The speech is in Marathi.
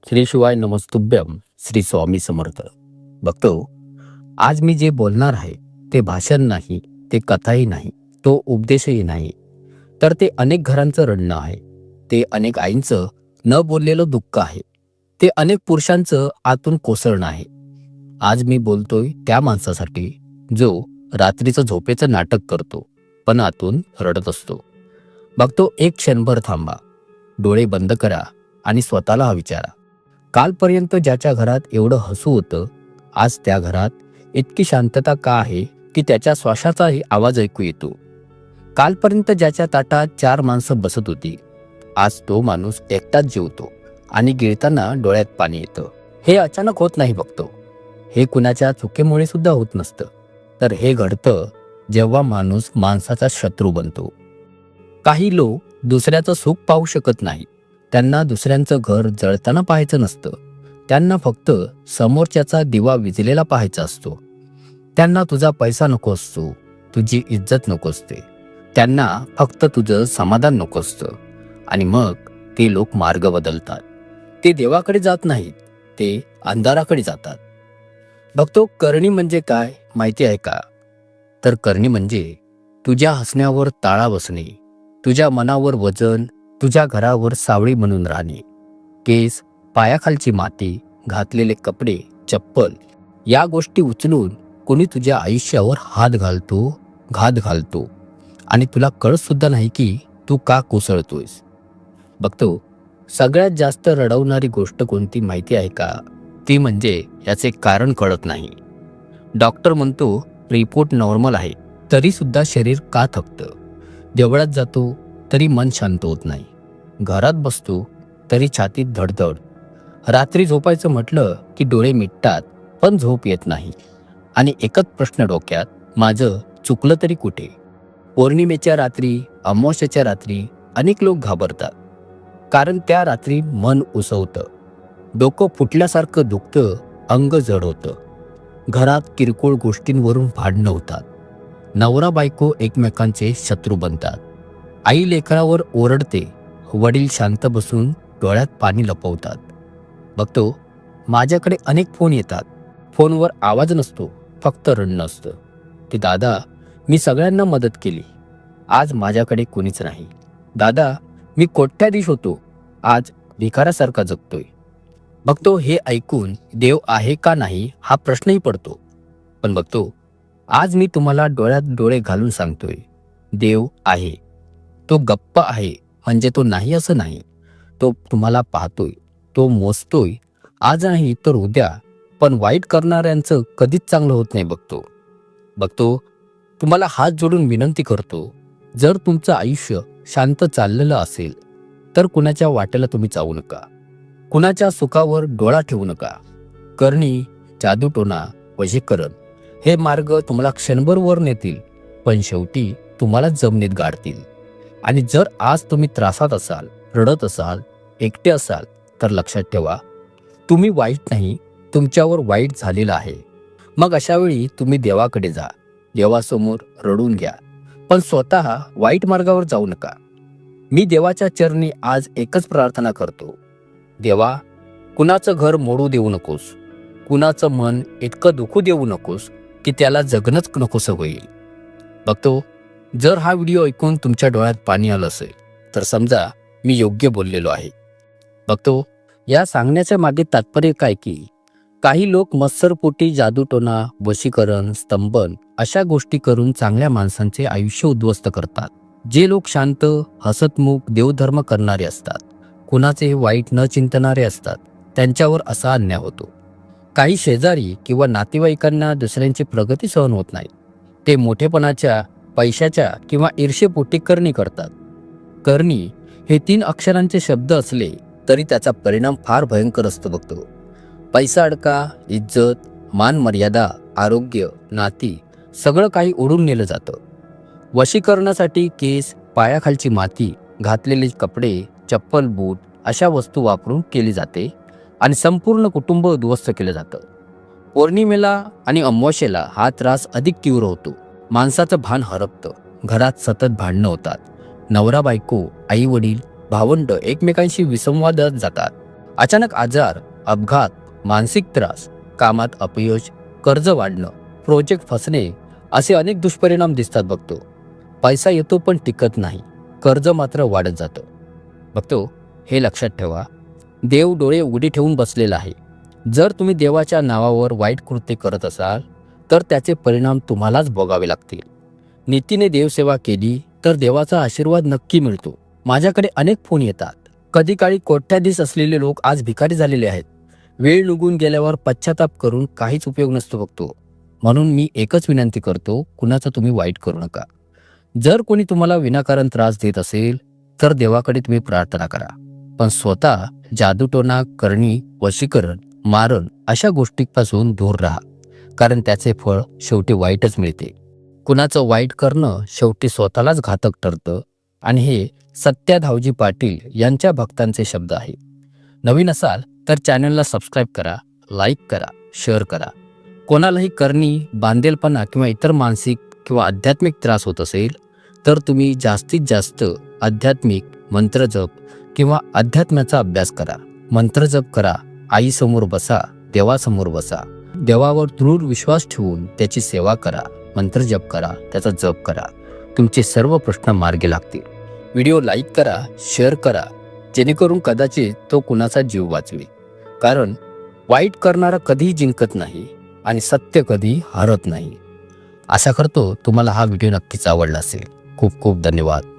श्री शिवाय नमस्तुभ्यम. श्री स्वामी समर्थ. बघतो, आज मी जे बोलणार आहे ते भाषण नाही, ते कथाही नाही, तो उपदेशही नाही, तर ते अनेक घरांचं रडणं आहे. ते अनेक आईंचं न बोललेलं दुःख आहे. ते अनेक पुरुषांचं आतून कोसळणं आहे. आज मी बोलतोय त्या माणसासाठी जो रात्रीचं झोपेचं नाटक करतो पण आतून रडत असतो. बघतो, एक क्षणभर थांबा, डोळे बंद करा आणि स्वतःला हा विचारा. कालपर्यंत ज्याच्या घरात एवढं हसू होतं, आज त्या घरात इतकी शांतता का आहे की त्याच्या श्वासाचाही आवाज ऐकू येतो. कालपर्यंत ज्याच्या ताटात 4 माणसं बसत होती, आज तो माणूस एकटाच जेवतो आणि गिळताना डोळ्यात पाणी येतं. हे अचानक होत नाही बघतो. हे कुणाच्या चुकीमुळे सुद्धा होत नसतं, तर हे घडतं जेव्हा माणूस माणसाचा शत्रू बनतो. काही लोक दुसऱ्याचं सुख पाहू शकत नाही. त्यांना दुसऱ्यांचं घर जळताना पाहायचं नसतं. त्यांना फक्त समोरच्याचा दिवा विझलेला पाहायचा असतो. त्यांना तुझा पैसा नको असतो, तुझी इज्जत नको असते. त्यांना फक्त तुझं समाधान नको असतं. आणि मग ते लोक मार्ग बदलतात. ते देवाकडे जात नाहीत, ते अंधाराकडे जातात. बघतो, करणी म्हणजे काय माहिती आहे का? तर करणी म्हणजे तुझ्या हसण्यावर ताळा बसणे, तुझ्या मनावर वजन, तुझ्या घरावर सावळी म्हणून राहणे. केस, पायाखालची माती, घातलेले कपडे, चप्पल या गोष्टी उचलून कोणी तुझ्या आयुष्यावर घात घालतो आणि तुला कळत सुद्धा नाही की तू का कोसळतोयस. बघतो, सगळ्यात जास्त रडवणारी गोष्ट कोणती माहिती आहे का? ती म्हणजे याचे कारण कळत नाही. डॉक्टर म्हणतो रिपोर्ट नॉर्मल आहे, तरी सुद्धा शरीर का थकतं? देवळात जातो तरी मन शांत होत नाही. घरात बसतो तरी छातीत धडधड. रात्री झोपायचं म्हटलं की डोळे मिटतात पण झोप येत नाही. आणि एकच प्रश्न डोक्यात, माझं चुकलं तरी कुठे? पौर्णिमेच्या रात्री, अमावस्येच्या रात्री अनेक लोक घाबरतात, कारण त्या रात्री मन उसवतं, डोकं फुटल्यासारखं दुखतं, अंग जड होतं. घरात किरकोळ गोष्टींवरून भांडणं होतात. नवरा बायको एकमेकांचे शत्रू बनतात. आई लेकरावर ओरडते, वडील शांत बसून डोळ्यात पाणी लपवतात. बघतो, माझ्याकडे अनेक फोन येतात. फोनवर आवाज नसतो, फक्त रडणं असतं. ते दादा, मी सगळ्यांना मदत केली, आज माझ्याकडे कोणीच नाही. दादा, मी कोट्याधीश होतो, आज भिकाऱ्यासारखा जगतोय. बघतो, हे ऐकून देव आहे का नाही हा प्रश्नही पडतो. पण बघतो, आज मी तुम्हाला डोळ्यात डोळे घालून सांगतोय, देव आहे. तो गप्प आहे म्हणजे तो नाही असं नाही. तो तुम्हाला पाहतोय, तो मोजतोय, आज नाही तर उद्या. पण वाईट करणाऱ्यांचं कधीच चांगलं होत नाही. बघतो, तुम्हाला हात जोडून विनंती करतो, जर तुमचं आयुष्य शांत चाललेलं असेल तर कुणाच्या वाटेला तुम्ही जाऊ नका. कुणाच्या सुखावर डोळा ठेवू नका. करणी, जादूटोणा, वशीकरण हे मार्ग तुम्हाला क्षणभर वर नेतील, पण शेवटी तुम्हाला जमिनीत गाडतील. आणि जर आज तुम्ही त्रासात असाल, रडत असाल, एकटे असाल, तर लक्षात ठेवा, तुम्ही वाईट नाही, तुमच्यावर वाईट झालेलं आहे. मग अशा वेळी तुम्ही देवाकडे जा, देवासमोर रडून घ्या, पण स्वतः वाईट मार्गावर जाऊ नका. मी देवाच्या चरणी आज एकच प्रार्थना करतो, देवा, कुणाचं घर मोडू देऊ नकोस, कुणाचं मन इतकं दुखू देऊ नकोस की त्याला जगणंच नकोसं होईल. बघतो, जर हा व्हिडिओ ऐकून तुमच्या डोळ्यात पाणी आलं असेल तर समजा मी योग्य बोललेलो आहे. बघतो, या सांगण्याच्या मागे तात्पर्य काय की काही लोक मत्सरपोटी जादूटोणा, वशीकरण, स्तंभन अशा गोष्टी करून चांगल्या माणसांचे आयुष्य उद्ध्वस्त करतात. जे लोक शांत, हसतमुख, देवधर्म करणारे असतात, कुणाचे वाईट न चिंतणारे असतात, त्यांच्यावर असा अन्याय होतो. काही शेजारी किंवा नातेवाईकांना दुसऱ्यांची प्रगती सहन होत नाही. ते मोठेपणाच्या, पैशाच्या किंवा ईर्षेपोटी करणी करतात. करणी हे 3 अक्षरांचे शब्द असले तरी त्याचा परिणाम फार भयंकर असतो. बघतो, पैसा अडका, इज्जत, मान मर्यादा, आरोग्य, नाती सगळं काही ओढून नेलं जातं. वशीकरणासाठी केस, पायाखालची माती, घातलेले कपडे, चप्पल, बूट अशा वस्तू वापरून केली जाते आणि संपूर्ण कुटुंब उद्ध्वस्त केलं जातं. पौर्णिमेला आणि अमावस्येला हा त्रास अधिक तीव्र होतो. माणसाचं भान हरपतं, घरात सतत भांडणं होतात. नवरा बायको, आई वडील, भावंड एकमेकांशी विसंवादात जातात. अचानक आजार, अपघात, मानसिक त्रास, कामात अपयश, कर्ज वाढणं, प्रोजेक्ट फसणे असे अनेक दुष्परिणाम दिसतात बघतो. पैसा येतो पण टिकत नाही, कर्ज मात्र वाढत जातं. बघतो, हे लक्षात ठेवा, देव डोळे उघडे ठेवून बसलेला आहे. जर तुम्ही देवाच्या नावावर वाईट कृत्य करत असाल तर त्याचे परिणाम तुम्हालाच भोगावे लागतील. नीतीने देवसेवा केली तर देवाचा आशीर्वाद नक्की मिळतो. माझ्याकडे अनेक फोन येतात. कधी काळी कोट्याधीश असलेले लोक आज भिकारी झालेले आहेत. वेळ निघून गेल्यावर पश्चाताप करून काहीच उपयोग नसतो बघतो. म्हणून मी एकच विनंती करतो, कुणाचा तुम्ही वाईट करू नका. जर कोणी तुम्हाला विनाकारण त्रास देत असेल तर देवाकडे तुम्ही प्रार्थना करा, पण स्वतः जादूटोना, करणी, वशीकरण, मारण अशा गोष्टींपासून दूर राहा, कारण त्याचे फळ शेवटी वाईटच मिळते. कुणाचं वाईट करणं शेवटी स्वतःलाच घातक ठरतं. आणि हे सत्या धावजी पाटील यांच्या भक्तांचे शब्द आहे. नवीन असाल तर चॅनलला सबस्क्राईब करा, लाईक करा, शेअर करा. कोणालाही करणी, बांधेलपणा किंवा इतर मानसिक किंवा आध्यात्मिक त्रास होत असेल तर तुम्ही जास्तीत जास्त आध्यात्मिक मंत्रजप किंवा अध्यात्माचा अभ्यास करा. मंत्रजप करा, आईसमोर बसा, देवासमोर बसा, देवावर दृढ विश्वास ठेवून त्याची सेवा करा. मंत्रजप करा, त्याचा जप करा. तुमचे सर्व प्रश्न मार्गी लागतील. व्हिडिओ लाईक करा, शेअर करा, जेणेकरून कदाचित तो कुणाचा जीव वाचवे. कारण वाईट करणारा कधीही जिंकत नाही आणि सत्य कधी हरत नाही. आशा करतो तुम्हाला हा व्हिडिओ नक्कीच आवडला असेल. खूप खूप धन्यवाद.